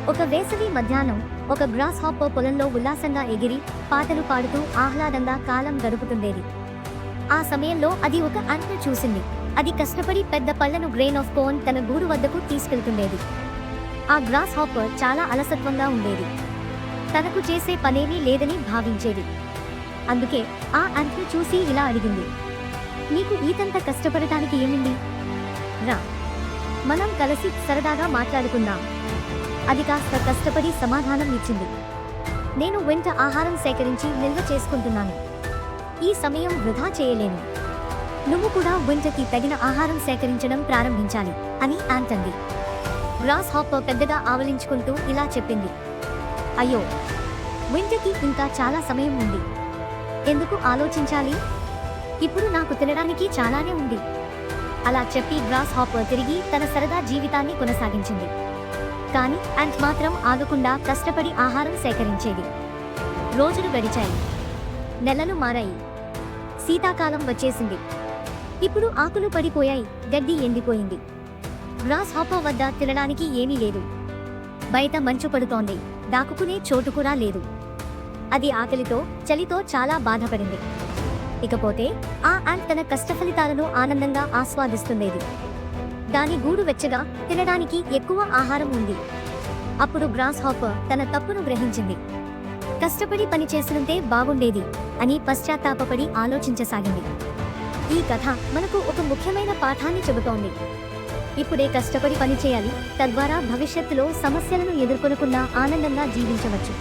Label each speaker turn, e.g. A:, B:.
A: ఒక వేసవి మధ్యాహ్నం ఒక గ్రాస్ హాపర్ పొలంలో ఉల్లాసంగా ఎగిరి పాటలు పాడుతూ ఆహ్లాదంగా కాలం గడుపుతుండేది. ఆ సమయంలో అది ఒక అంట్ను చూసింది. అది కష్టపడి పెద్ద పళ్లను గ్రెయిన్ ఆఫ్ కోర్న్ తన గూడు వద్దకు తీసుకెళ్తుండేది. ఆ గ్రాస్ హాపర్ చాలా అలసత్వంగా ఉండేది. తనకు చేసే పనేమీ లేదని భావించేది. అందుకే ఆ అంట్ను చూసి ఇలా అడిగింది, నీకు ఈతంత కష్టపడటానికి ఏముంది? రా, మనం కలిసి సరదాగా మాట్లాడుకుందాం. అది కాస్త కష్టపడి సమాధానం ఇచ్చింది, నేను వెంట ఆహారం సేకరించి నిల్వ చేసుకుంటున్నాను. ఈ సమయం వృధా చేయలేను. నువ్వు కూడా వెంటకి తగిన ఆహారం సేకరించడం ప్రారంభించాలి అని అంది. గ్రాస్ హాపర్ పెద్దగా ఆవలించుకుంటూ ఇలా చెప్పింది, అయ్యో, వెంటకి ఇంకా చాలా సమయం ఉంది. ఎందుకు ఆలోచించాలి? ఇప్పుడు నాకు తినడానికి చాలానే ఉంది. అలా చెప్పి గ్రాస్ హాపర్ తిరిగి తన సరదా జీవితాన్ని కొనసాగించింది. కానీ యాంట్ మాత్రం ఆగకుండా కష్టపడి ఆహారం సేకరించేది. రోజులు గడిచాయి, నెలలు మారాయి, శీతాకాలం వచ్చేసింది. ఇప్పుడు ఆకులు పడిపోయాయి, గడ్డి ఎండిపోయింది. గ్రాస్ హాపర్ వద్ద తినడానికి ఏమీ లేదు. బయట మంచు పడుతోంది, దాక్కునే చోటు కూడా లేదు. అది ఆకలితో, చలితో చాలా బాధపడింది. ఇకపోతే ఆ యాంట్ తన కష్టఫలితాలను ఆనందంగా ఆస్వాదిస్తుండేది. దాని గూడు వెచ్చగా, తినడానికి ఎక్కువ ఆహారం ఉంది. అప్పుడు గ్రాస్ హాపర్ తన తప్పును గ్రహించింది. కష్టపడి పని చేస్తుంటే బాగుండేది అని పశ్చాత్తాపపడి ఆలోచించసాగింది. ఈ కథ మనకు ఒక ముఖ్యమైన పాఠాన్ని చెబుతోంది. ఇప్పుడే కష్టపడి పని చేయాలి, తద్వారా భవిష్యత్తులో సమస్యలను ఎదుర్కొనకుండా ఆనందంగా జీవించవచ్చు.